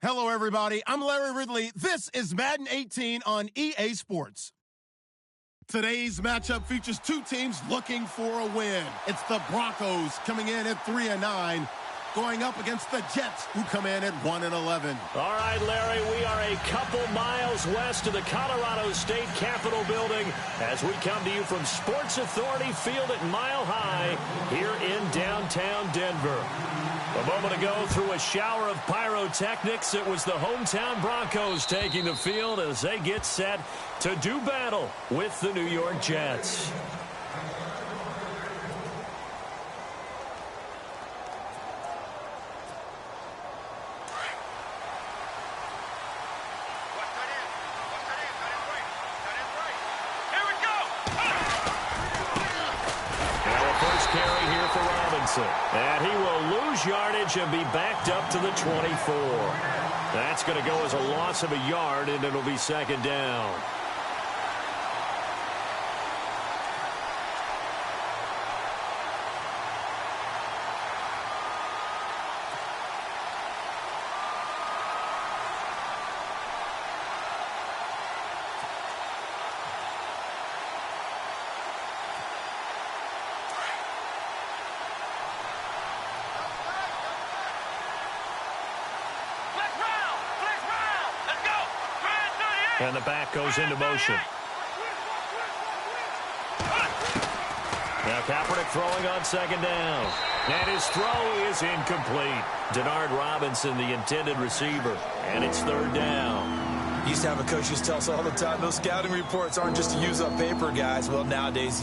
Hello, everybody. I'm Larry Ridley. This is Madden 18 on EA Sports. Today's matchup features two teams looking for a win. It's the Broncos coming in at 3-9, going up against the Jets, who come in at 1-11. All right, Larry, we are a couple miles west of the Colorado State Capitol building as we come to you from Sports Authority Field at Mile High here in downtown Denver. A moment ago, through a shower of pyrotechnics, it was the hometown Broncos taking the field as they get set to do battle with the New York Jets. And he will lose yardage and be backed up to the 24. That's going to go as a loss of a yard, and it'll be second down. And the back goes into motion. Now Kaepernick throwing on second down. And his throw is incomplete. Denard Robinson, the intended receiver. And it's third down. Used to have a coach used to tell us all the time, those scouting reports aren't just to use up paper, guys. Well, nowadays,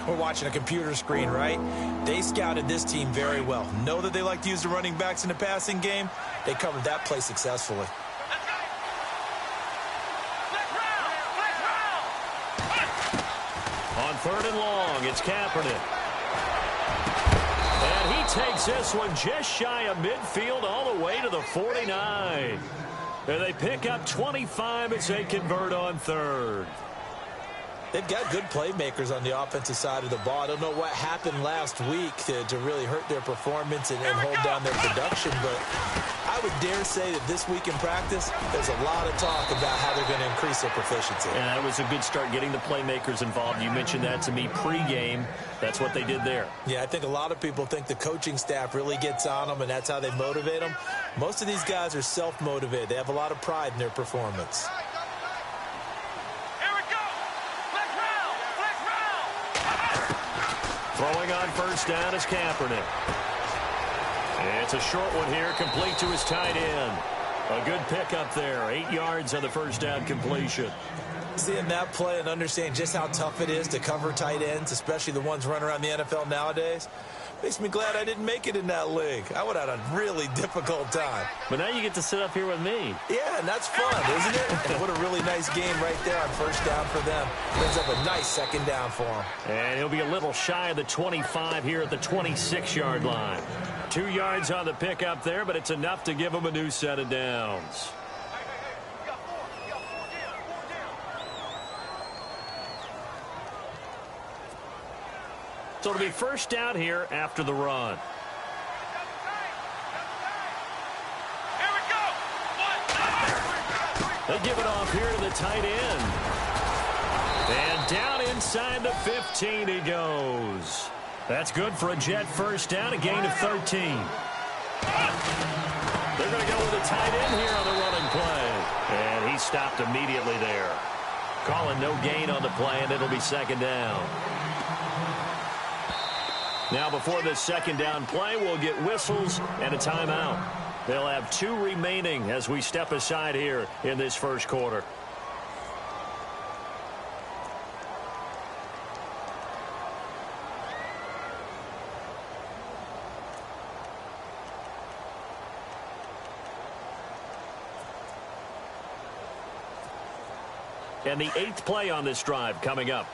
we're watching a computer screen, right? They scouted this team very well. Know that they like to use the running backs in the passing game. They covered that play successfully. On third and long, it's Kaepernick. And he takes this one just shy of midfield all the way to the 49. And they pick up 25 as they convert on third. They've got good playmakers on the offensive side of the ball. I don't know what happened last week to really hurt their performance and hold down their production, but I would dare say that this week in practice, there's a lot of talk about how they're going to increase their proficiency. And that was a good start, getting the playmakers involved. You mentioned that to me pregame. That's what they did there. Yeah, I think a lot of people think the coaching staff really gets on them, and that's how they motivate them. Most of these guys are self-motivated. They have a lot of pride in their performance. Throwing on first down is Kaepernick. And it's a short one here, complete to his tight end. A good pickup there, 8 yards on the first down completion. Seeing that play and understanding just how tough it is to cover tight ends, especially the ones running around the NFL nowadays, makes me glad I didn't make it in that league. I would have had a really difficult time. But now you get to sit up here with me. Yeah, and that's fun, isn't it? And what a really nice game right there on first down for them. Brings up a nice second down for him. And he'll be a little shy of the 25 here at the 26-yard line. 2 yards on the pickup there, but it's enough to give him a new set of downs. So it'll be first down here after the run. Here we go. They give it off here to the tight end. And down inside the 15 he goes. That's good for a Jet first down, a gain of 13. They're going to go with a tight end here on the running play. And he stopped immediately there. Calling no gain on the play, and it'll be second down. Now, before this second down play, we'll get whistles and a timeout. They'll have 2 remaining as we step aside here in this first quarter. And the 8th play on this drive coming up.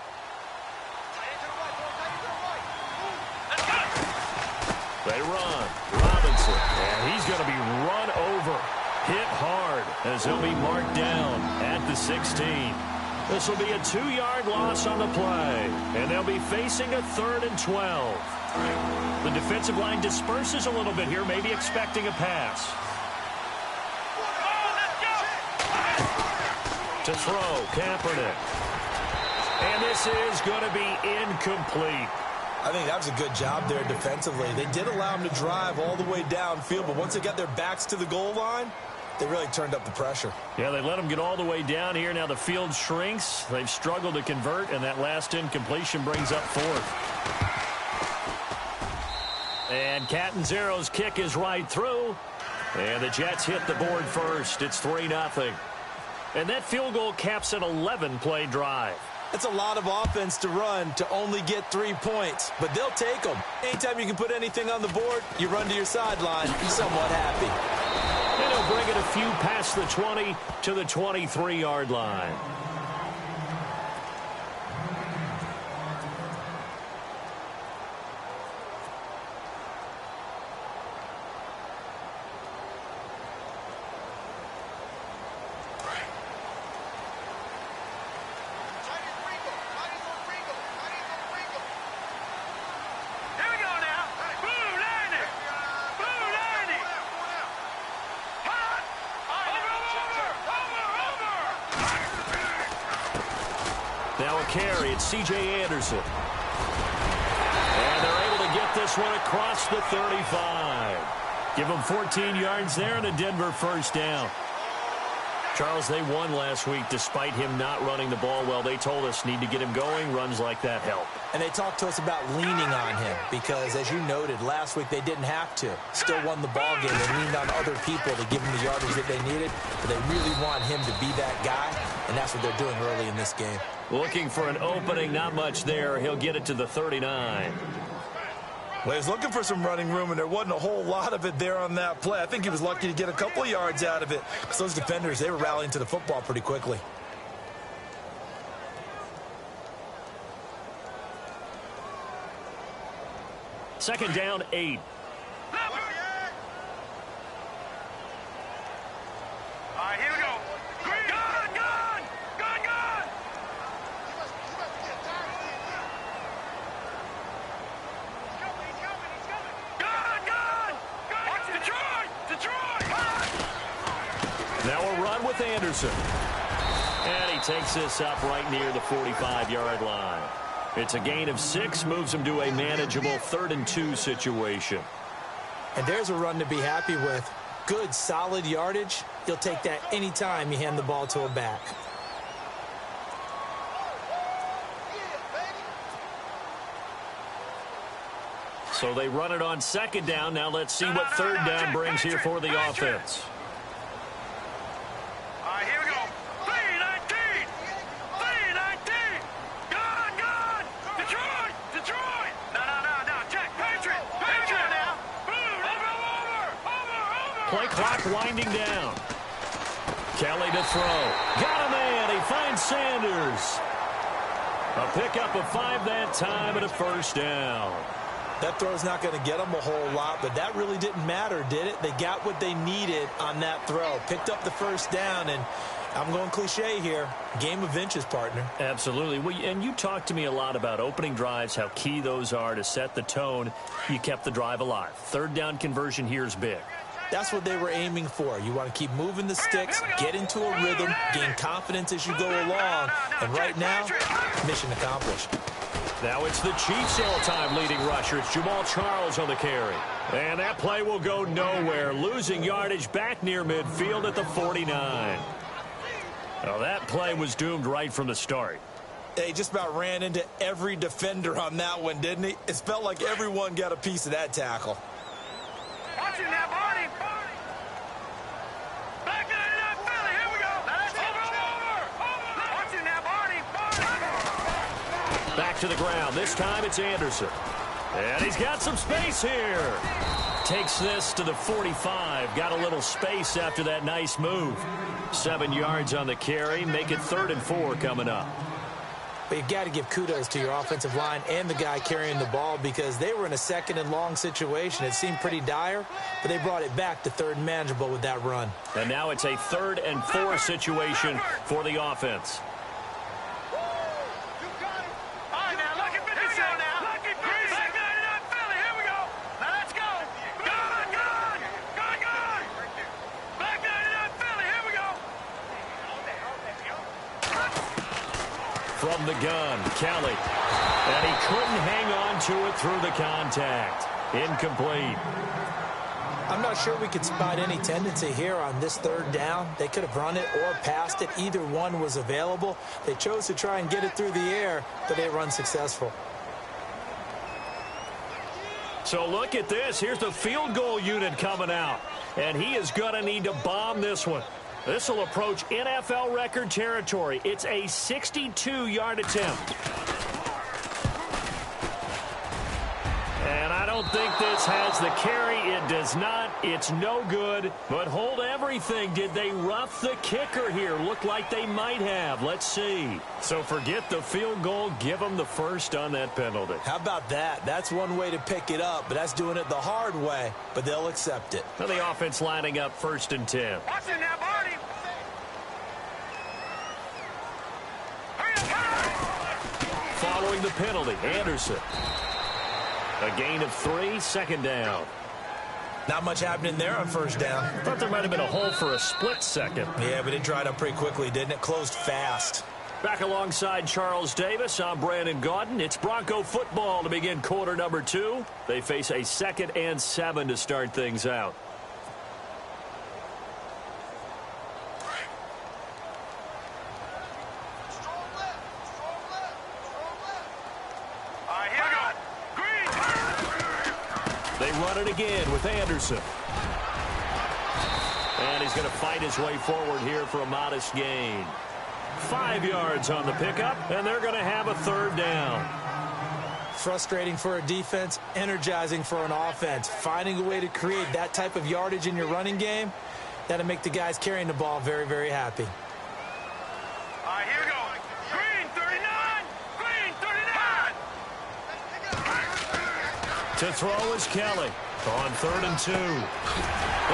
They run. Robinson. And he's going to be run over. Hit hard as he'll be marked down at the 16. This will be a 2-yard loss on the play. And they'll be facing a 3rd and 12. The defensive line disperses a little bit here, maybe expecting a pass. To throw, Kaepernick. And this is going to be incomplete. I think that was a good job there defensively. They did allow them to drive all the way downfield, but once they got their backs to the goal line, they really turned up the pressure. Yeah, they let them get all the way down here. Now the field shrinks. They've struggled to convert, and that last incompletion brings up fourth. And Catanzaro's kick is right through. And the Jets hit the board first. It's 3-0. And that field goal caps an 11-play drive. That's a lot of offense to run to only get 3 points, but they'll take them. Anytime you can put anything on the board, you run to your sideline somewhat happy. And he'll bring it a few past the 20 to the 23-yard line. Now a carry, it's C.J. Anderson. And they're able to get this one across the 35. Give them 14 yards there and a Denver first down. Charles, they won last week despite him not running the ball well. They told us need to get him going. Runs like that help. And they talked to us about leaning on him because, as you noted, last week they didn't have to. Still won the ball game. They leaned on other people to give them the yardage that they needed. But they really want him to be that guy, and that's what they're doing early in this game. Looking for an opening, not much there. He'll get it to the 39. Well, he was looking for some running room, and there wasn't a whole lot of it there on that play. I think he was lucky to get a couple of yards out of it because those defenders, they were rallying to the football pretty quickly. Second down, 8. All right, here we go. Gun, gun, gun, gun. Gun, gun, gun. Watch Detroit, Detroit. Now a run with Anderson. And he takes this up right near the 45-yard line. It's a gain of 6, moves him to a manageable 3rd and 2 situation. And there's a run to be happy with. Good, solid yardage. You'll take that anytime you hand the ball to a back. So they run it on 2nd down. Now let's see what 3rd down brings here for the offense. All right, here we go. 3-19. 3-19. Gun, gun. Detroit, Detroit. No. Check. Patriot. Patriot now. Over. Play clock winding down. Kelly to throw. Got a man. He finds Sanders. A pickup of 5 that time and a first down. That throw's not going to get them a whole lot, but that really didn't matter, did it? They got what they needed on that throw. Picked up the first down, and I'm going cliche here. Game of inches, partner. Absolutely. Well, and you talked to me a lot about opening drives, how key those are to set the tone. You kept the drive alive. 3rd down conversion here is big. That's what they were aiming for. You want to keep moving the sticks, get into a rhythm, gain confidence as you go along. And right now, mission accomplished. Now it's the Chiefs' all-time leading rusher. It's Jamal Charles on the carry. And that play will go nowhere. Losing yardage back near midfield at the 49. Well, that play was doomed right from the start. He just about ran into every defender on that one, didn't he? It felt like everyone got a piece of that tackle. Watching that body. Back to that Philly. Here we go. Over. Watching that body. Back to the ground. This time it's Anderson. And he's got some space here. Takes this to the 45. Got a little space after that nice move. 7 yards on the carry. Make it 3rd and 4 coming up. But you've got to give kudos to your offensive line and the guy carrying the ball because they were in a 2nd and long situation. It seemed pretty dire, but they brought it back to 3rd and manageable with that run. And now it's a 3rd and 4 situation for the offense. From the gun, Kelly. And he couldn't hang on to it through the contact. Incomplete. I'm not sure we could spot any tendency here on this third down. They could have run it or passed it. Either one was available. They chose to try and get it through the air, but they were unsuccessful. So look at this. Here's the field goal unit coming out. And he is going to need to bomb this one. This will approach NFL record territory. It's a 62-yard attempt. And I don't think this has the carry. It does not. It's no good. But hold everything. Did they rough the kicker here? Looked like they might have. Let's see. So forget the field goal. Give them the first on that penalty. How about that? That's one way to pick it up, but that's doing it the hard way. But they'll accept it. Now the offense lining up 1st and 10. Watch it now, Barney. Following the penalty, Anderson. A gain of 3, 2nd down. Not much happening there on 1st down. Thought there might have been a hole for a split second. Yeah, but it dried up pretty quickly, didn't it? Closed fast. Back alongside Charles Davis, I'm Brandon Gaudin. It's Bronco football to begin quarter number 2. They face a 2nd and 7 to start things out. They run it again with Anderson. And he's going to fight his way forward here for a modest gain. 5 yards on the pickup, and they're going to have a 3rd down. Frustrating for a defense, energizing for an offense. Finding a way to create that type of yardage in your running game, that'll make the guys carrying the ball very, very happy. All right, here we go. Green, 39. Green, 39. To throw is Kelly on 3rd and 2.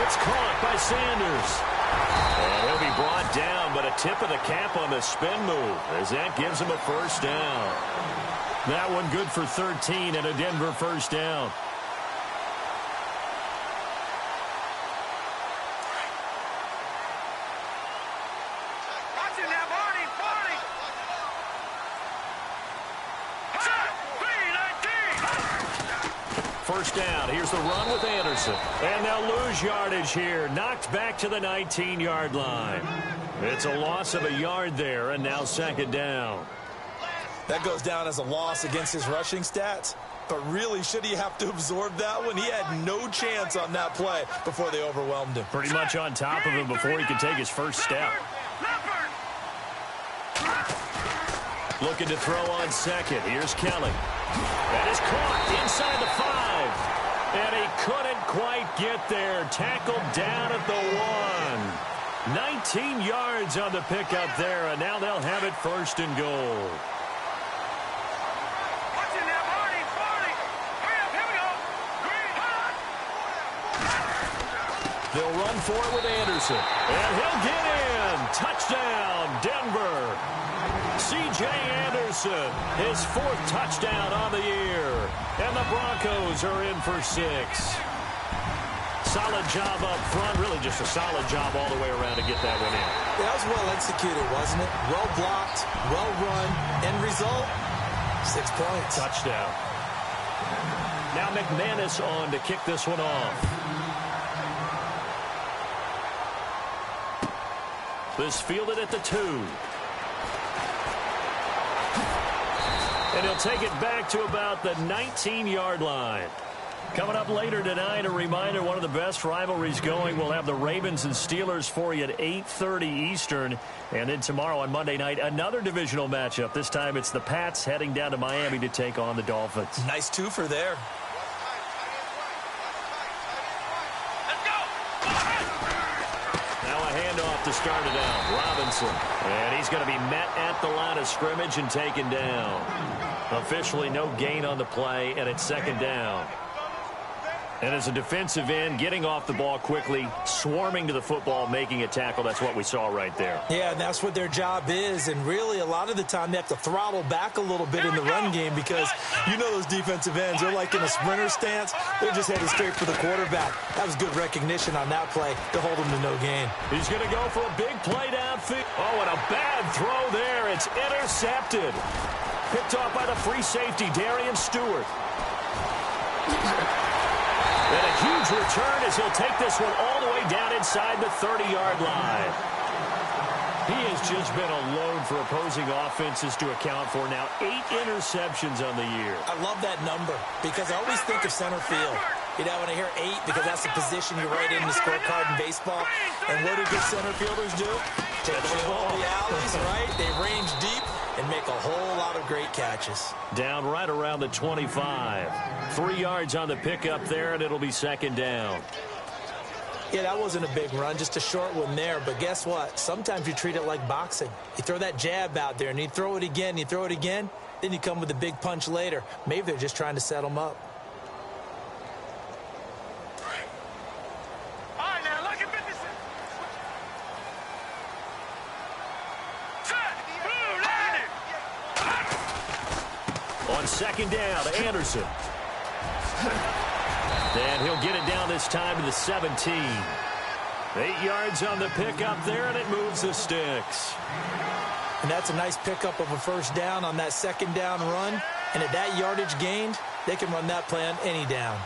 It's caught by Sanders. And he'll be brought down, but a tip of the cap on the spin move as that gives him a 1st down. That one good for 13 and a Denver 1st down. Watch it now, Barney. Barney. Green, 19. 1st down. Here's the run with Anderson. And they'll lose yardage here. Knocked back to the 19-yard line. It's a loss of a yard there, and now 2nd down. That goes down as a loss against his rushing stats. But really, should he have to absorb that one? He had no chance on that play before they overwhelmed him. Pretty much on top of him before he could take his first step. Looking to throw on 2nd. Here's Kelly. That is caught inside the 5. And he couldn't quite get there. Tackled down at the 1. 19 yards on the pickup there, and now they'll have it 1st and goal. Watch it now, Barney. Barney. Hurry up, here we go. Green, hot. They'll run for it with Anderson. And he'll get in. Touchdown, Denver. C.J. Anderson, his 4th touchdown on the year. And the Broncos are in for 6. Solid job up front. Really just a solid job all the way around to get that one in. That was well executed, wasn't it? Well blocked, well run. End result, 6 points. Touchdown. Now McManus on to kick this one off. This fielded at the 2. And he'll take it back to about the 19-yard line. Coming up later tonight, a reminder, one of the best rivalries going. We'll have the Ravens and Steelers for you at 8:30 Eastern. And then tomorrow on Monday night, another divisional matchup. This time it's the Pats heading down to Miami to take on the Dolphins. Nice twofer there. Now a handoff to start it out. Robinson. And he's going to be met at the line of scrimmage and taken down. Officially no gain on the play, and it's 2nd down. And as a defensive end, getting off the ball quickly, swarming to the football, making a tackle, that's what we saw right there. Yeah, and that's what their job is. And really, a lot of the time, they have to throttle back a little bit in the run game because you know those defensive ends, they're like in a sprinter stance. They're just headed straight for the quarterback. That was good recognition on that play to hold him to no gain. He's going to go for a big play downfield. Oh, and a bad throw there. It's intercepted. Picked off by the free safety, Darian Stewart. And a huge return as he'll take this one all the way down inside the 30-yard line. He has just been alone for opposing offenses to account for now 8 interceptions on the year. I love that number because I always think of center field. You know, when I hear 8, because that's the position you write in the scorecard in baseball. And what do good center fielders do? Take the ball in the alleys, right? They range deep and make a whole lot of great catches. Down right around the 25. 3 yards on the pickup there, and it'll be second down. Yeah, that wasn't a big run, just a short one there. But guess what? Sometimes you treat it like boxing. You throw that jab out there, and you throw it again, you throw it again, then you come with a big punch later. Maybe they're just trying to set them up. All right, now, look at business. Set. Blue, On second down, Anderson. And he'll get it down this time to the 17. 8 yards on the pickup there, and it moves the sticks. And that's a nice pickup of a first down on that second down run. And at that yardage gained, they can run that play on any down.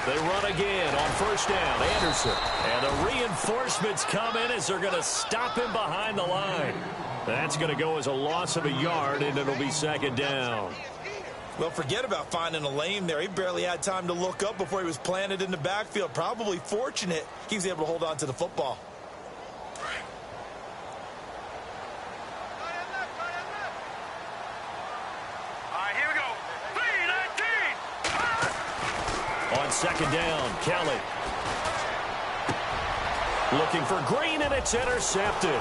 They run again on first down. Anderson. And the reinforcements come in as they're going to stop him behind the line. That's going to go as a loss of a yard, and it'll be second down. Well, forget about finding a lane there. He barely had time to look up before he was planted in the backfield. Probably fortunate he was able to hold on to the football. Second down, Kelly. Looking for Green, and it's intercepted.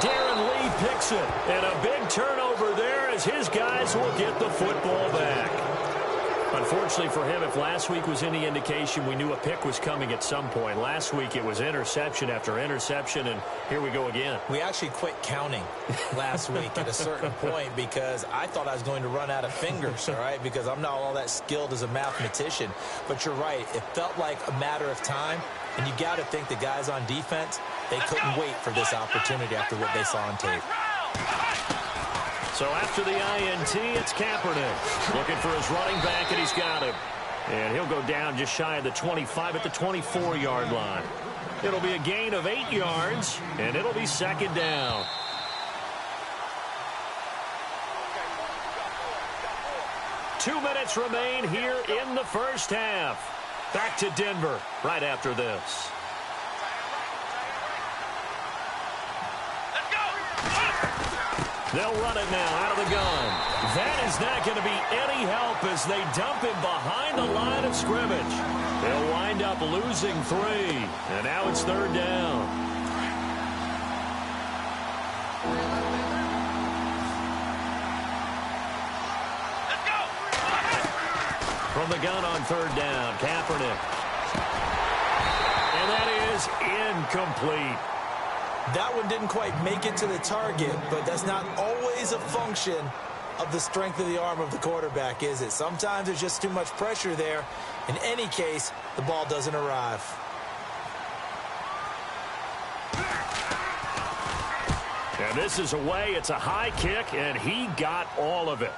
Darren Lee picks it, and a big turnover there as his guys will get the football back. Unfortunately for him, if last week was any indication, we knew a pick was coming at some point. Last week it was interception after interception, and here we go again. We actually quit counting last week at a certain point because I thought I was going to run out of fingers, all right, because I'm not all that skilled as a mathematician. But you're right. It felt like a matter of time, and you got to think the guys on defense, they couldn't wait for this opportunity after what they saw on tape. So after the INT, it's Kaepernick looking for his running back, and he's got him. And he'll go down just shy of the 25 at the 24-yard line. It'll be a gain of 8 yards, and it'll be second down. Two minutes remain here in the first half. Back to Denver right after this. They'll run it now out of the gun. That is not going to be any help as they dump him behind the line of scrimmage. They'll wind up losing 3, and now it's third down. let's go. From the gun on third down, Kaepernick. And that is incomplete. That one didn't quite make it to the target, but that's not always a function of the strength of the arm of the quarterback, is it? Sometimes there's just too much pressure there. In any case, the ball doesn't arrive. And this is away. It's a high kick, and he got all of it.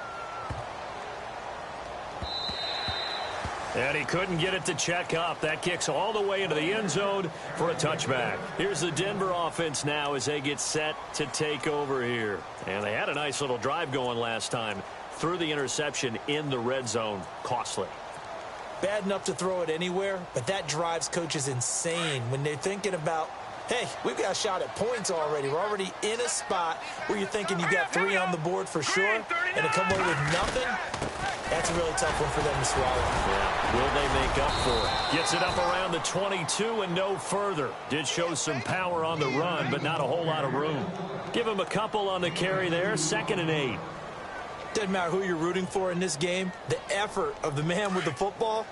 And he couldn't get it to check up. That kicks all the way into the end zone for a touchback. Here's the Denver offense now as they get set to take over here. And they had a nice little drive going last time. Threw the interception in the red zone. Costly. Bad enough to throw it anywhere, but that drives coaches insane when they're thinking about, hey, we've got a shot at points already. We're already in a spot where you're thinking you got 3 on the board for sure. and to come away with nothing, that's a really tough one for them to swallow. Yeah. Will they make up for it? Gets it up around the 22 and no further. Did show some power on the run, but not a whole lot of room. Give him a couple on the carry there. 2nd and 8. Doesn't matter who you're rooting for in this game. The effort of the man with the football,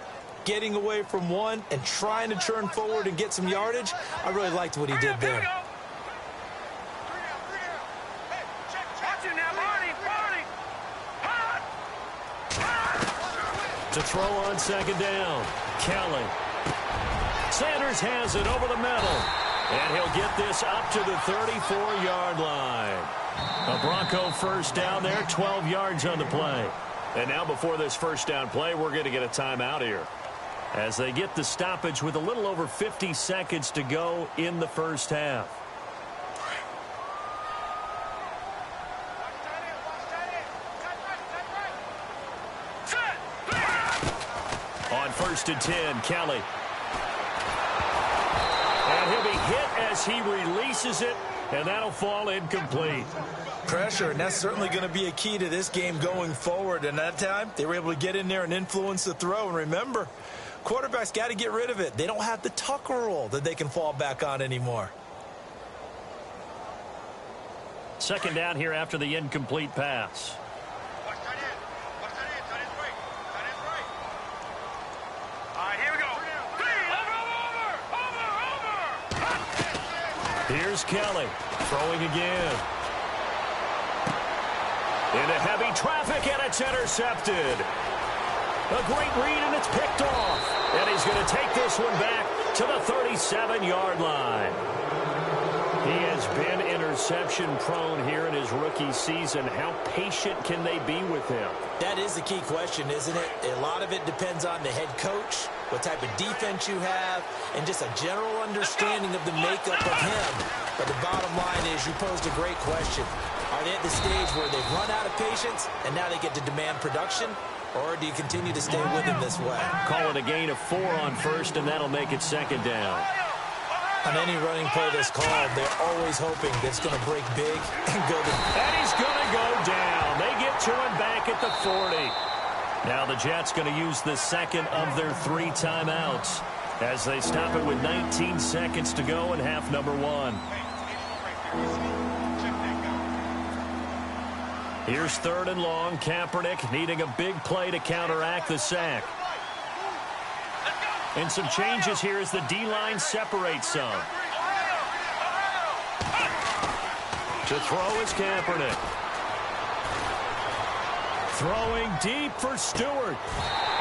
getting away from one and trying to turn forward and get some yardage, I really liked what he did there. To throw on 2nd down. Kelly. Sanders has it over the middle. And he'll get this up to the 34-yard line. A Bronco first down there, 12 yards on the play. And now before this first down play, we're going to get a timeout here, as they get the stoppage with a little over 50 seconds to go in the first half. On 1st and 10, Kelly. And he'll be hit as he releases it, and that'll fall incomplete. Pressure, and that's certainly going to be a key to this game going forward. And that time, they were able to get in there and influence the throw. And remember, quarterbacks got to get rid of it. They don't have the tuck roll that they can fall back on anymore. 2nd down here after the incomplete pass. Here's Kelly throwing again. Into heavy traffic, and it's intercepted. A great read, and it's picked off. And he's going to take this one back to the 37-yard line. He has been interception-prone here in his rookie season. How patient can they be with him? That is the key question, isn't it? A lot of it depends on the head coach, what type of defense you have, and just a general understanding of the makeup of him. But the bottom line is, you posed a great question. Are they at the stage where they've run out of patience and now they get to demand production? Or do you continue to stay with him this way? Call it a gain of 4 on 1st, and that'll make it 2nd down. On any running play that's called, they're always hoping that it's going to break big and go to... And he's going to go down. They get to him back at the 40. Now the Jets going to use the 2nd of their 3 timeouts as they stop it with 19 seconds to go in half number 1. Here's 3rd and long. Kaepernick needing a big play to counteract the sack. And some changes here as the D-line separates some. To throw is Kaepernick. Throwing deep for Stewart.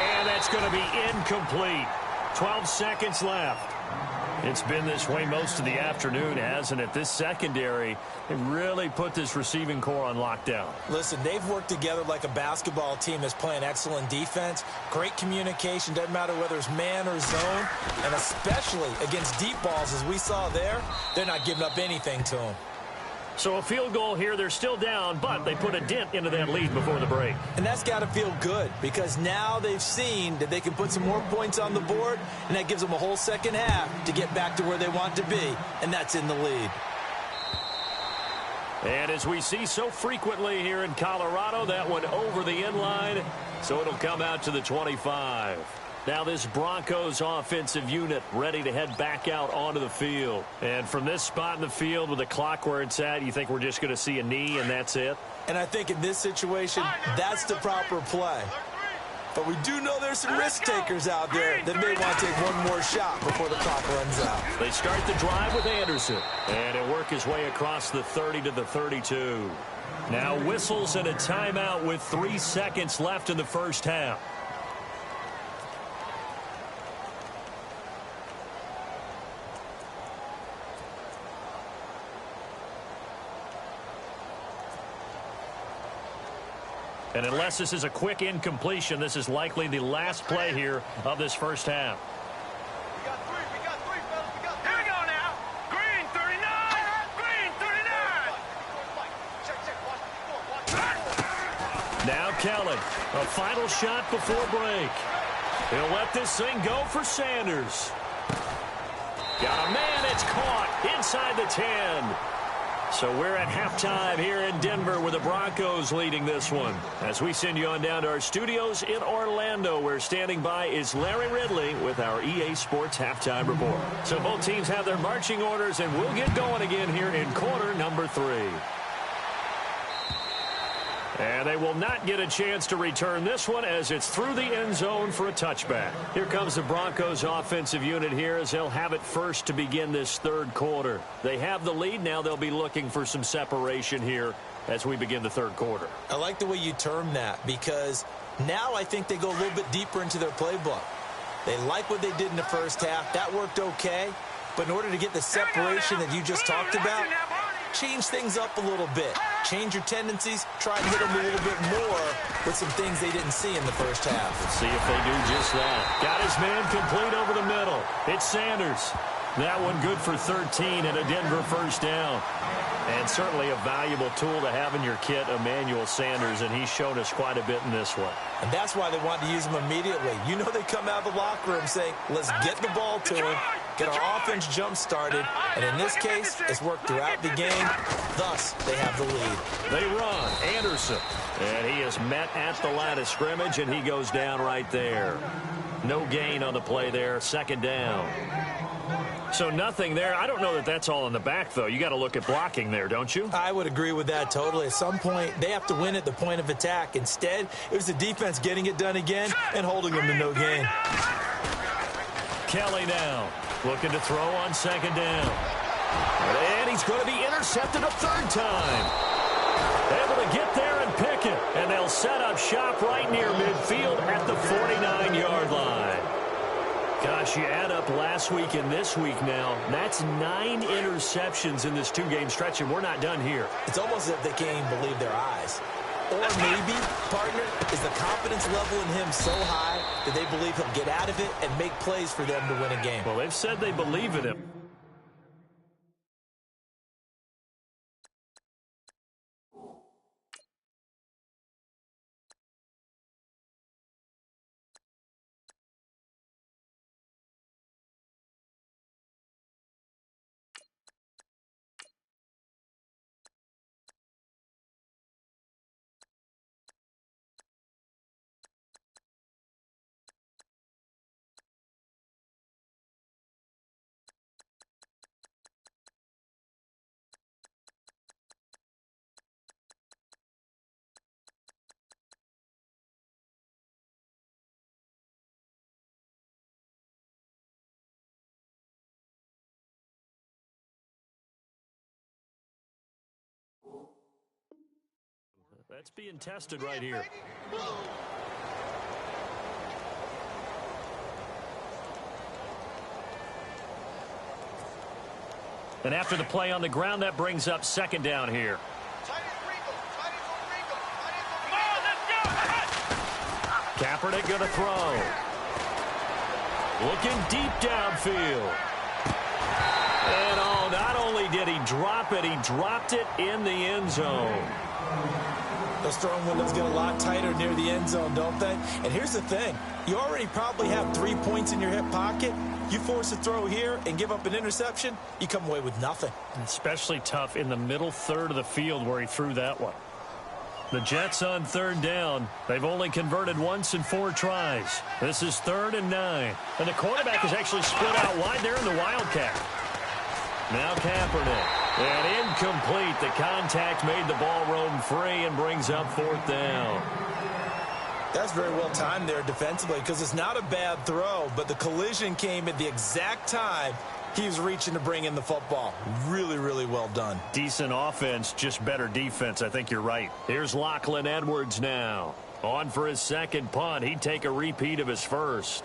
And that's going to be incomplete. 12 seconds left. It's been this way most of the afternoon, hasn't it? This secondary, they really put this receiving core on lockdown. Listen, they've worked together like a basketball team that's playing excellent defense. Great communication, doesn't matter whether it's man or zone. And especially against deep balls, as we saw there, they're not giving up anything to them. So a field goal here, they're still down, but they put a dent into that lead before the break. And that's got to feel good, because now they've seen that they can put some more points on the board, and that gives them a whole second half to get back to where they want to be, and that's in the lead. And as we see so frequently here in Colorado, that one over the end line, so it'll come out to the 25. Now this Broncos offensive unit ready to head back out onto the field. And from this spot in the field with the clock where it's at, you think we're just going to see a knee and that's it? And I think in this situation, that's the proper play. But we do know there's some risk takers out there that may want to take one more shot before the clock runs out. They start the drive with Anderson. And he'll work his way across the 30 to the 32. Now whistles and a timeout with 3 seconds left in the first half. And unless this is a quick incompletion, this is likely the last play here of this first half. We got three, fellas. Here we go now. Green 39. Green 39. Now Kelly, a final shot before break. He'll let this thing go for Sanders. Got a man, it's caught inside the 10. So we're at halftime here in Denver with the Broncos leading this one. As we send you on down to our studios in Orlando, where standing by is Larry Ridley with our EA Sports Halftime Report. So both teams have their marching orders, and we'll get going again here in quarter number 3. And they will not get a chance to return this one as it's through the end zone for a touchback. Here comes the Broncos offensive unit here as they'll have it first to begin this third quarter. They have the lead. Now they'll be looking for some separation here as we begin the third quarter. I like the way you term that because now I think they go a little bit deeper into their playbook. They like what they did in the first half. That worked okay. But in order to get the separation that you just talked about, change things up a little bit. Change your tendencies. Try and hit them a little bit more with some things they didn't see in the first half. Let's see if they do just that. Got his man complete over the middle. It's Sanders. That one good for 13 and a Denver first down. And certainly a valuable tool to have in your kit, Emmanuel Sanders, and he's shown us quite a bit in this one. And that's why they want to use him immediately. You know they come out of the locker room saying, let's get the ball to him, get our offense jump-started, and in this case, it's worked throughout the game. Thus, they have the lead. They run. Anderson. And he is met at the line of scrimmage, and he goes down right there. No gain on the play there. Second down. So nothing there. I don't know that that's all in the back, though. You got to look at blocking there, don't you? I would agree with that totally. At some point, they have to win at the point of attack. Instead, it was the defense getting it done again and holding them to no gain. Kelly now looking to throw on second down. And he's going to be intercepted a third time. Able to get there and pick it. And they'll set up shop right near midfield at the 49-yard line. Gosh, you add up last week and this week now, that's 9 interceptions in this 2-game stretch, and we're not done here. It's almost as if they can't even believe their eyes. Or maybe, partner, is the confidence level in him so high that they believe he'll get out of it and make plays for them to win a game. Well, they've said they believe in him. That's being tested right here. And after the play on the ground, that brings up second down here. Kaepernick going to throw. Looking deep downfield. And oh, not only did he drop it, he dropped it in the end zone. Those throwing windows get a lot tighter near the end zone, don't they? And here's the thing. You already probably have 3 points in your hip pocket. You force a throw here and give up an interception, you come away with nothing. Especially tough in the middle third of the field where he threw that one. The Jets on third down. They've only converted once in 4 tries. This is 3rd and 9. And the quarterback is actually split out wide there in the Wildcat. Now Kaepernick. And incomplete. The contact made the ball roam free and brings up 4th down. That's very well timed there defensively because it's not a bad throw, but the collision came at the exact time he was reaching to bring in the football. Really, really well done. Decent offense, just better defense. I think you're right. Here's Lachlan Edwards now. On for his second punt. He'd take a repeat of his first.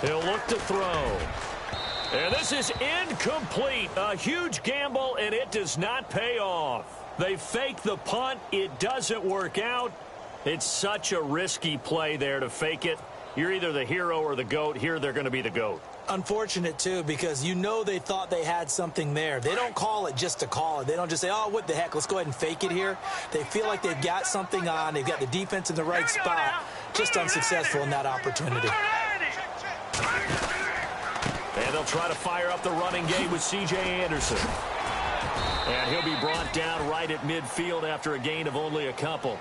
He'll look to throw. And this is incomplete. A huge gamble, and it does not pay off. They fake the punt. It doesn't work out. It's such a risky play there to fake it. You're either the hero or the GOAT. Here, they're going to be the GOAT. Unfortunate, too, because you know they thought they had something there. They don't call it just to call it. They don't just say, oh, what the heck, let's go ahead and fake it here. They feel like they've got something on. They've got the defense in the right spot. Just unsuccessful in that opportunity. And they'll try to fire up the running game with C.J. Anderson. And he'll be brought down right at midfield after a gain of only a couple.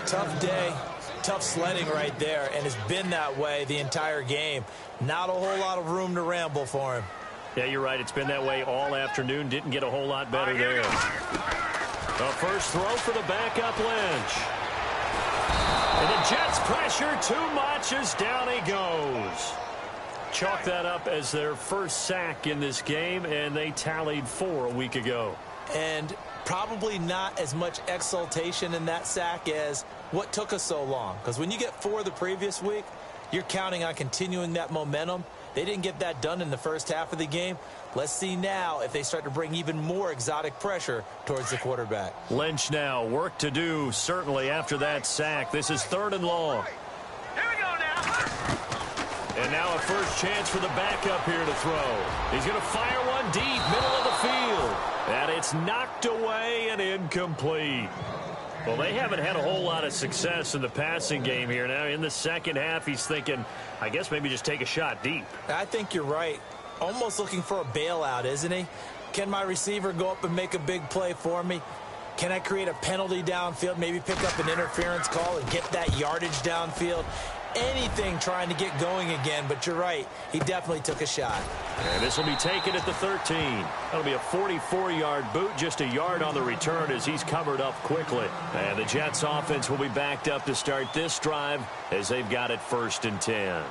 Tough day, tough sledding right there, and it's been that way the entire game. Not a whole lot of room to ramble for him. Yeah, you're right. It's been that way all afternoon. Didn't get a whole lot better there. The first throw for the backup Lynch. And the Jets pressure too much as down he goes. Chalk that up as their first sack in this game, and they tallied 4 a week ago. And probably not as much exultation in that sack as what took us so long. Because when you get 4 the previous week, you're counting on continuing that momentum. They didn't get that done in the first half of the game. Let's see now if they start to bring even more exotic pressure towards the quarterback. Lynch now, work to do, certainly, after that sack. This is 3rd and long. Here we go now. And now a first chance for the backup here to throw. He's going to fire one deep, middle of the field. And it's knocked away and incomplete. Well, they haven't had a whole lot of success in the passing game here. Now, in the second half, he's thinking, I guess maybe just take a shot deep. I think you're right. Almost looking for a bailout, isn't he? Can my receiver go up and make a big play for me? Can I create a penalty downfield, maybe pick up an interference call and get that yardage downfield? Anything trying to get going again, but you're right. He definitely took a shot. And this will be taken at the 13. That'll be a 44-yard boot, just a yard on the return as he's covered up quickly. And the Jets offense will be backed up to start this drive as they've got it 1st and 10.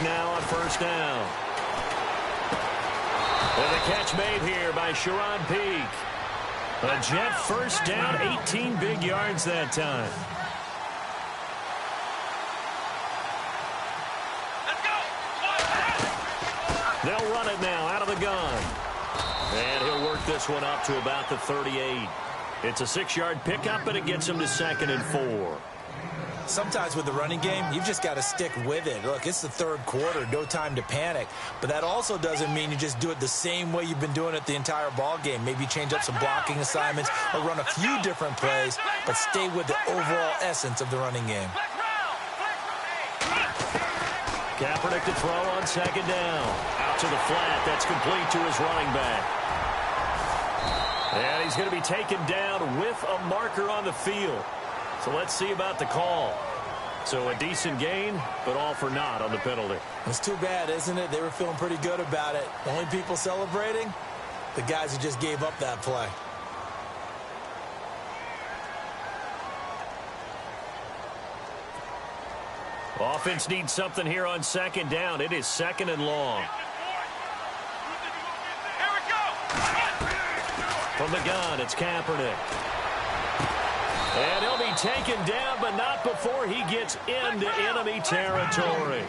Now on 1st down. And the catch made here by Sharon Peak. A Jet 1st down, 18 big yards that time. Let's go. They'll run it now out of the gun. And he'll work this one up to about the 38. It's a 6-yard pickup, but it gets him to 2nd and 4. Sometimes with the running game, you've just got to stick with it. Look, it's the 3rd quarter, no time to panic. But that also doesn't mean you just do it the same way you've been doing it the entire ball game. Maybe change up some blocking assignments or run a few different plays, but stay with the overall essence of the running game. Kaepernick to throw on 2nd down. Out to the flat. That's complete to his running back. And he's going to be taken down with a marker on the field. So let's see about the call. So a decent gain, but all for naught on the penalty. It's too bad, isn't it? They were feeling pretty good about it. Only people celebrating, the guys who just gave up that play. Offense needs something here on 2nd down. It is 2nd and long. Here we go. From the gun, it's Kaepernick. And he'll be taken down, but not before he gets into enemy territory.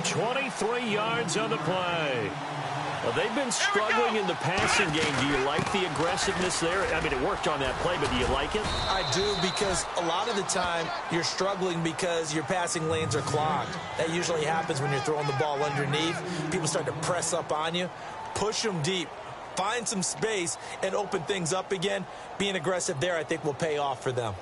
23 yards on the play. Well, they've been struggling in the passing game. Do you like the aggressiveness there? I mean, it worked on that play, but do you like it? I do, because a lot of the time you're struggling because your passing lanes are clogged. That usually happens when you're throwing the ball underneath. People start to press up on you. Push them deep. Find some space and open things up again. Being aggressive there, I think, will pay off for them.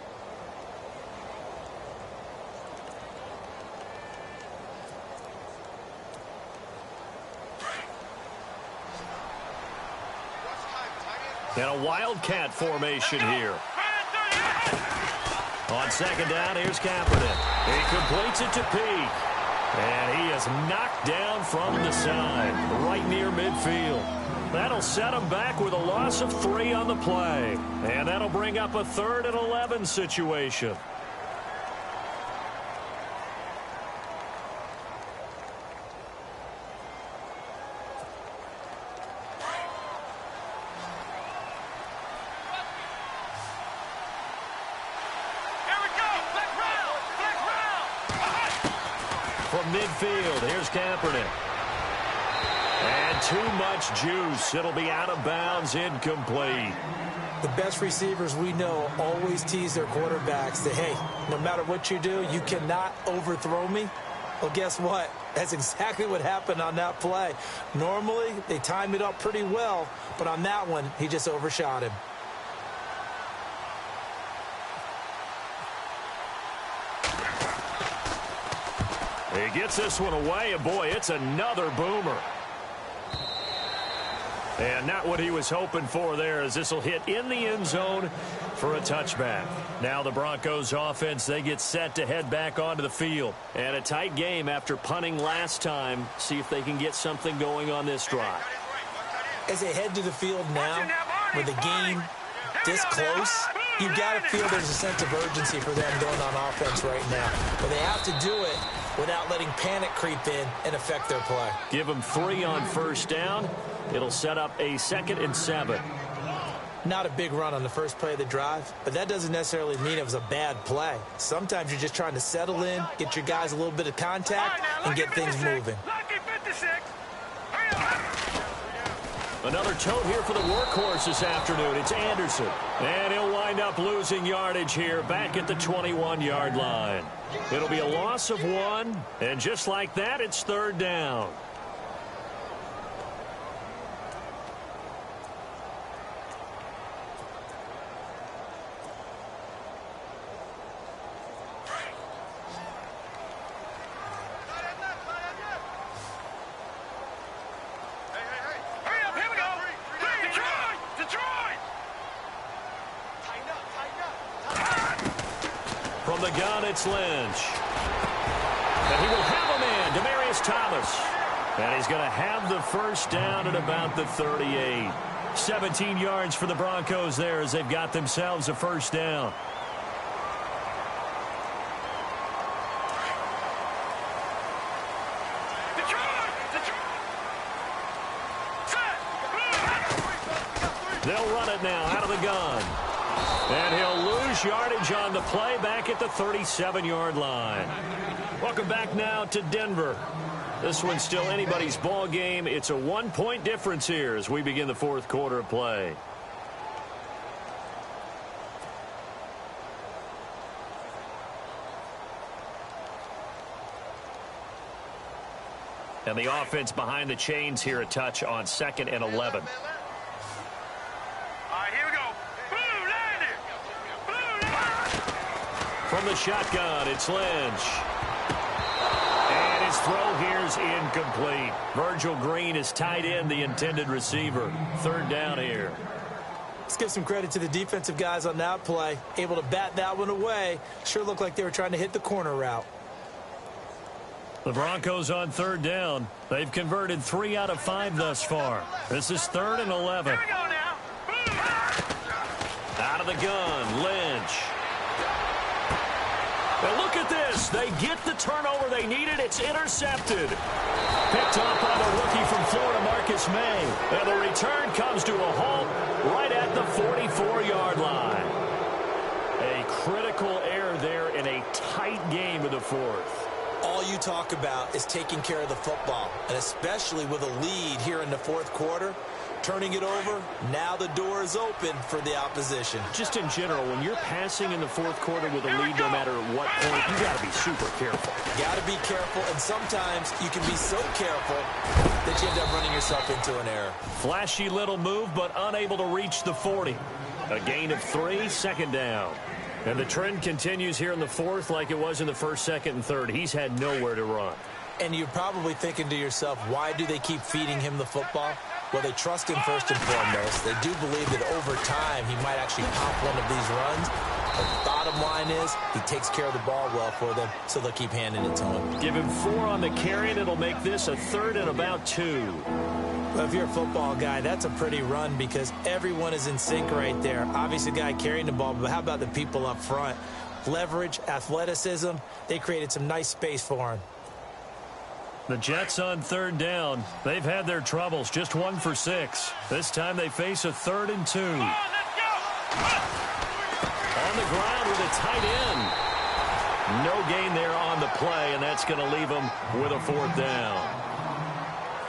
And a wildcat formation here. On 2nd down, here's Kaepernick. He completes it to Peak. And he is knocked down from the side, right near midfield. That'll set him back with a loss of 3 on the play. And that'll bring up a 3rd and 11 situation. From midfield, here's Kaepernick. And too much juice. It'll be out of bounds, incomplete. The best receivers we know always tease their quarterbacks that, hey, no matter what you do, you cannot overthrow me. Well, guess what? That's exactly what happened on that play. Normally, they time it up pretty well, but on that one, he just overshot him. He gets this one away, and boy, it's another boomer. And not what he was hoping for there, as this will hit in the end zone for a touchback. Now the Broncos offense, they get set to head back onto the field. And a tight game after punting last time. See if they can get something going on this drive. As they head to the field now, with the game this close, you've got to feel there's a sense of urgency for them going on offense right now. But they have to do it without letting panic creep in and affect their play. Give them 3 on first down. It'll set up a 2nd and 7. Not a big run on the first play of the drive, but that doesn't necessarily mean it was a bad play. Sometimes you're just trying to settle in, get your guys a little bit of contact, and get things moving. Another tote here for the workhorse this afternoon. It's Anderson. And he'll wind up losing yardage here back at the 21-yard line. It'll be a loss of 1, and just like that, it's 3rd down. From the gun, it's Lynch. And he will have a man, Demaryius Thomas. And he's going to have the first down at about the 38. 17 yards for the Broncos there as they've got themselves a first down. They'll run it now out of the gun. And he'll lose yardage on the play back at the 37-yard line. Welcome back now to Denver. This one's still anybody's ball game. It's a 1-point difference here as we begin the 4th quarter of play. And the offense behind the chains here a touch on 2nd and 11. From the shotgun, it's Lynch. And his throw here is incomplete. Virgil Green is tight end, the intended receiver. 3rd down here. Let's give some credit to the defensive guys on that play. Able to bat that one away. Sure looked like they were trying to hit the corner route. The Broncos on 3rd down. They've converted 3 out of 5 thus far. This is 3rd and 11. Out of the gun, Lynch. And look at this. They get the turnover they needed. It's intercepted. Picked up by the rookie from Florida, Marcus May. And the return comes to a halt right at the 44-yard line. A critical error there in a tight game in the 4th. All you talk about is taking care of the football, and especially with a lead here in the 4th quarter. Turning it over, now the door is open for the opposition. Just in general, when you're passing in the 4th quarter with a lead, no matter at what point, you got to be super careful. Got to be careful, and sometimes you can be so careful that you end up running yourself into an error. Flashy little move, but unable to reach the 40. A gain of 3, 2nd down. And the trend continues here in the 4th like it was in the 1st, 2nd, and 3rd. He's had nowhere to run. And you're probably thinking to yourself, why do they keep feeding him the football? Well, they trust him first and foremost. They do believe that over time he might actually pop one of these runs. But the bottom line is he takes care of the ball well for them, so they'll keep handing it to him. Give him 4 on the carry, and it'll make this a 3rd and about 2. Well, if you're a football guy, that's a pretty run because everyone is in sync right there. Obviously, the guy carrying the ball, but how about the people up front? Leverage, athleticism, they created some nice space for him. The Jets on 3rd down. They've had their troubles, just 1 for 6. This time they face a 3rd and 2. On the ground with a tight end. No gain there on the play, and that's going to leave them with a 4th down.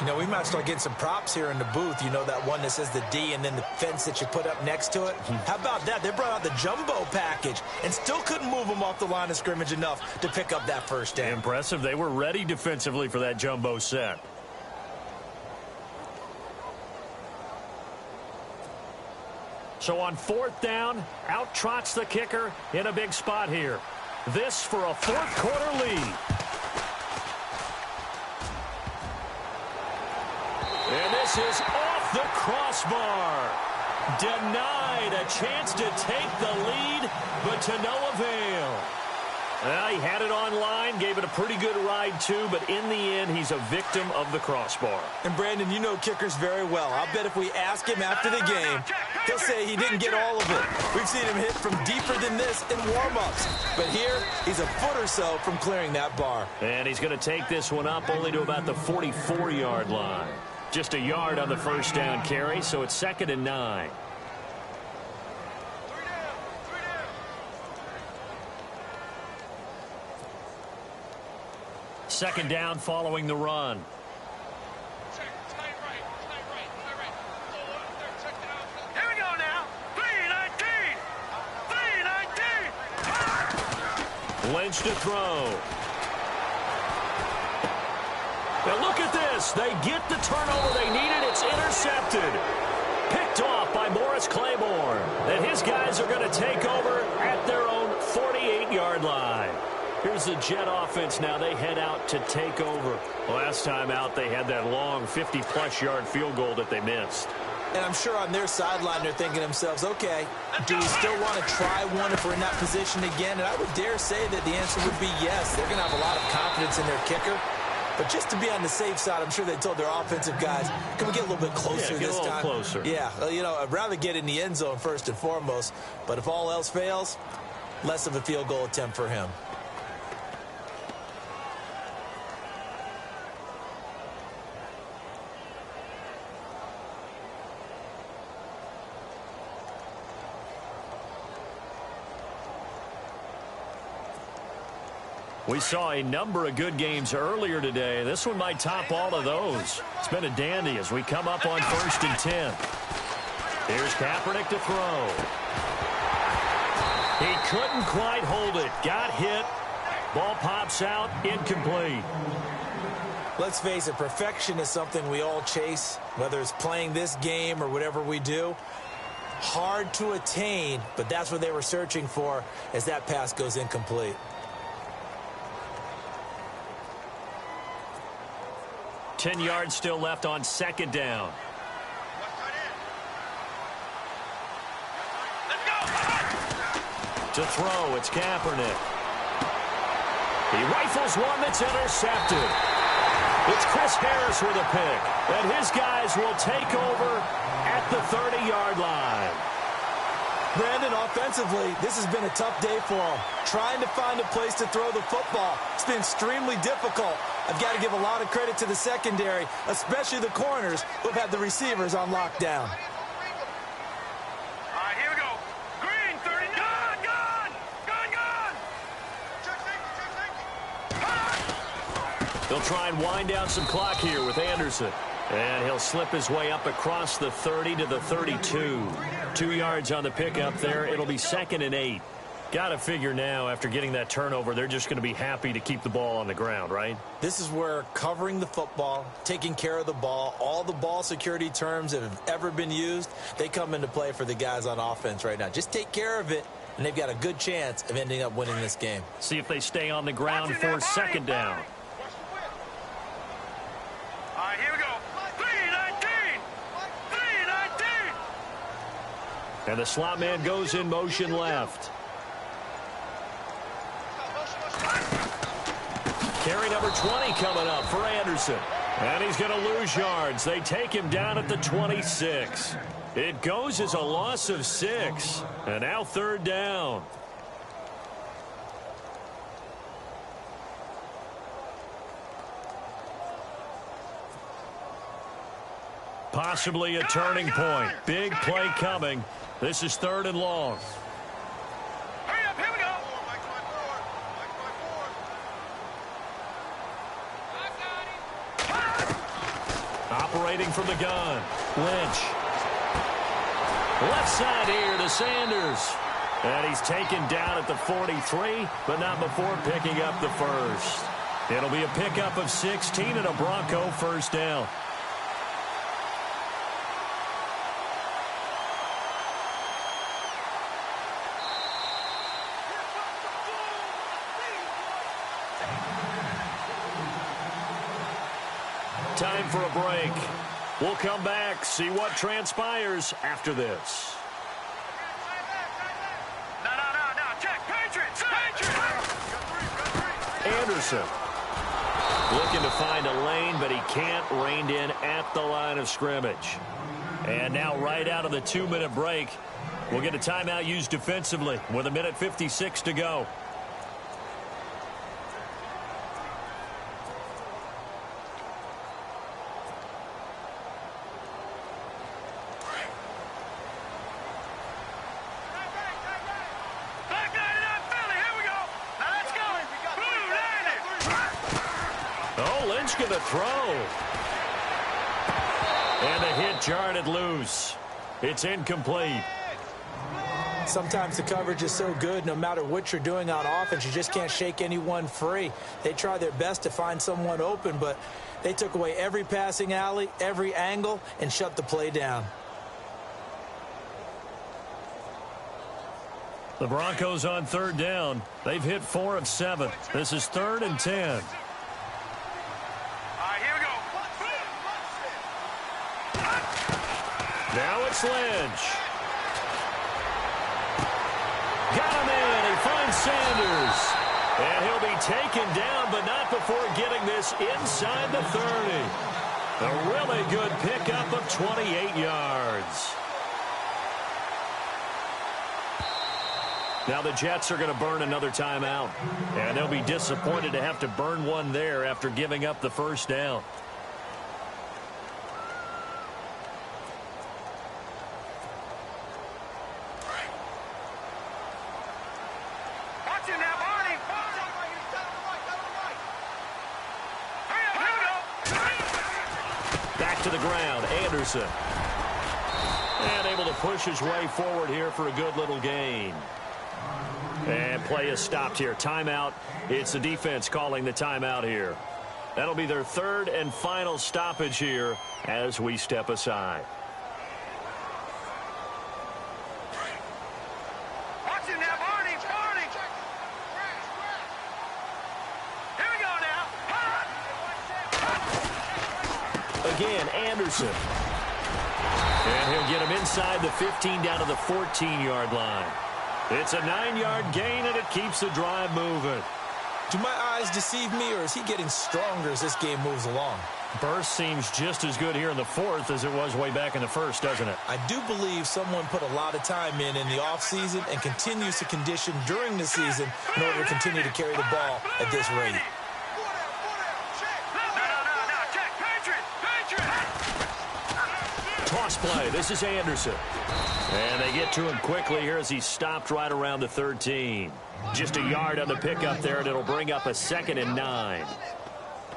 You know, we might start getting some props here in the booth. You know, that one that says the D and then the fence that you put up next to it. How about that? They brought out the jumbo package and still couldn't move them off the line of scrimmage enough to pick up that first down. Impressive. They were ready defensively for that jumbo set. So on 4th down, out trots the kicker in a big spot here. This for a 4th quarter lead. And this is off the crossbar. Denied a chance to take the lead, but to no avail. Well, he had it online, gave it a pretty good ride too, but in the end, he's a victim of the crossbar. And Brandon, you know kickers very well. I'll bet if we ask him after the game, he'll say he didn't get all of it. We've seen him hit from deeper than this in warm-ups. But here, he's a foot or so from clearing that bar. And he's going to take this one up only to about the 44-yard line. Just a yard on the first down carry, so it's 2nd and 9. Second down following the run. Here we go now. 3-19. 3-19. Lynch to throw. Now look at this. They get the turnover they needed. It's intercepted. Picked off by Morris Claiborne. And his guys are going to take over at their own 48-yard line. Here's the Jet offense now. They head out to take over. Last time out, they had that long 50-plus yard field goal that they missed. And I'm sure on their sideline they're thinking to themselves, okay, do we still want to try one if we're in that position again? And I would dare say that the answer would be yes. They're going to have a lot of confidence in their kicker. But just to be on the safe side, I'm sure they told their offensive guys, can we get a little bit closer this time? Get a little closer. Yeah, you know, I'd rather get in the end zone first and foremost. But if all else fails, less of a field goal attempt for him. We saw a number of good games earlier today. This one might top all of those. It's been a dandy as we come up on 1st and 10. Here's Kaepernick to throw. He couldn't quite hold it. Got hit. Ball pops out. Incomplete. Let's face it, perfection is something we all chase, whether it's playing this game or whatever we do. Hard to attain, but that's what they were searching for as that pass goes incomplete. Ten yards still left on 2nd down. To throw, it's Kaepernick. He rifles one that's intercepted. It's Chris Harris with a pick. And his guys will take over at the 30-yard line. Brandon, offensively, this has been a tough day for him. Trying to find a place to throw the football. It's been extremely difficult. I've got to give a lot of credit to the secondary, especially the corners who've had the receivers on lockdown. All right, here we go. Green, 30. Gone, gone. Gone, gone. Check safety. They'll try and wind down some clock here with Anderson. And he'll slip his way up across the 30 to the 32. 2 yards on the pickup there. It'll be 2nd and 8. Got to figure now, after getting that turnover, they're just going to be happy to keep the ball on the ground, right? This is where covering the football, taking care of the ball, all the ball security terms that have ever been used, they come into play for the guys on offense right now. Just take care of it, and they've got a good chance of ending up winning this game. See if they stay on the ground for 2nd down. All right, here we go. 3-19. 3-19. And the slot man goes in motion left. Carry number 20 coming up for Anderson. And he's going to lose yards. They take him down at the 26. It goes as a loss of 6. And now 3rd down. Possibly a turning point. Big play coming. This is 3rd and long. Hurry up, here we go. operating from the gun. Lynch. Left side here to Sanders. And he's taken down at the 43, but not before picking up the first. It'll be a pickup of 16 and a Bronco first down. Time for a break. We'll come back, see what transpires after this. No, check, Patriots! Anderson looking to find a lane, but he can't. Reined in at the line of scrimmage. And now right out of the 2-minute break, we'll get a timeout used defensively with 1:56 to go. Going to throw. And the hit jarred loose. It's incomplete. Sometimes the coverage is so good, no matter what you're doing on offense, you just can't shake anyone free. They try their best to find someone open, but they took away every passing alley, every angle, and shut the play down. The Broncos on third down. They've hit 4 of 7. This is 3rd and 10. Now it's Lynch. Got him in. He finds Sanders. And he'll be taken down, but not before getting this inside the 30. A really good pickup of 28 yards. Now the Jets are going to burn another timeout. And they'll be disappointed to have to burn one there after giving up the first down. To the ground, Anderson. And able to push his way forward here for a good little gain. And play is stopped here. Timeout. It's the defense calling the timeout here. That'll be their 3rd and final stoppage here as we step aside. Again, Anderson. And he'll get him inside the 15 down to the 14-yard line. It's a 9-yard gain, and it keeps the drive moving. Do my eyes deceive me, or is he getting stronger as this game moves along? Burst seems just as good here in the 4th as it was way back in the 1st, doesn't it? I do believe someone put a lot of time in the offseason and continues to condition during the season in order to continue to carry the ball at this rate. Toss play. This is Anderson. And they get to him quickly here as he's stopped right around the 13. Just a yard on the pickup there, and it'll bring up a 2nd and 9.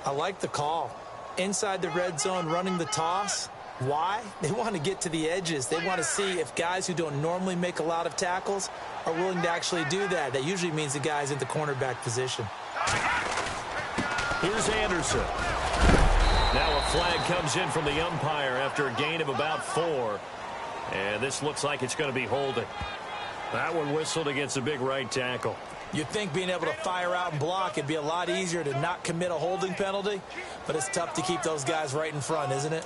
I like the call. Inside the red zone, running the toss. Why? They want to get to the edges. They want to see if guys who don't normally make a lot of tackles are willing to actually do that. That usually means the guy's in the cornerback position. Here's Anderson. Now a flag comes in from the umpire after a gain of about 4. And this looks like it's going to be holding. That one whistled against a big right tackle. You'd think being able to fire out and block, it'd be a lot easier to not commit a holding penalty. But it's tough to keep those guys right in front, isn't it?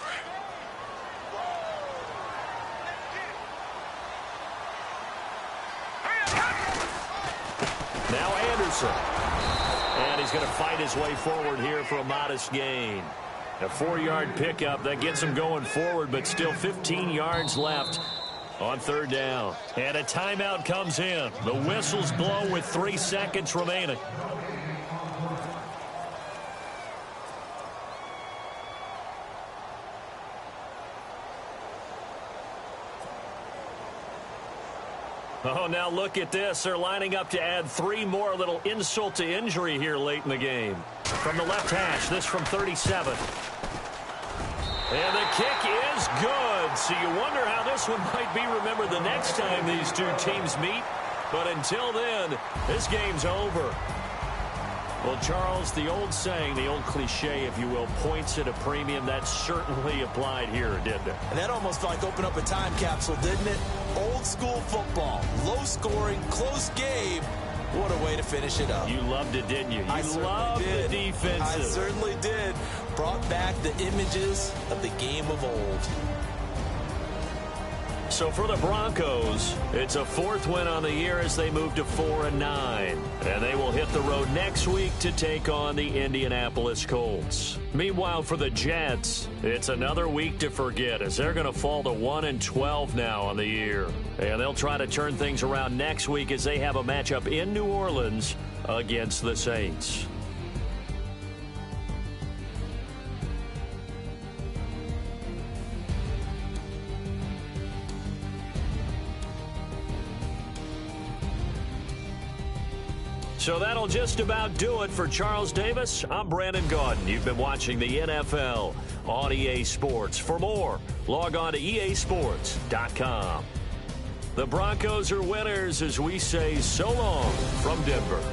Now Anderson. And he's going to fight his way forward here for a modest gain. A 4-yard pickup that gets him going forward, but still 15 yards left on 3rd down. And a timeout comes in. The whistles blow with 3 seconds remaining. Oh, now look at this. They're lining up to add 3 more, a little insult to injury here late in the game. From the left hash, this from 37. And the kick is good. So you wonder how this one might be remembered the next time these two teams meet. But until then, this game's over. Well, Charles, the old saying, the old cliche, if you will, points at a premium, that certainly applied here, didn't it? And that almost like opened up a time capsule, didn't it? Old school football, low scoring, close game. What a way to finish it up. You loved it, didn't you? I You loved the defenses. I certainly did. Brought back the images of the game of old. So for the Broncos, it's a fourth win on the year as they move to 4-9. And they will hit the road next week to take on the Indianapolis Colts. Meanwhile, for the Jets, it's another week to forget as they're going to fall to 1-12 now on the year. And they'll try to turn things around next week as they have a matchup in New Orleans against the Saints. So that'll just about do it for Charles Davis. I'm Brandon Gaudin. You've been watching the NFL on EA Sports. For more, log on to easports.com. The Broncos are winners as we say so long from Denver.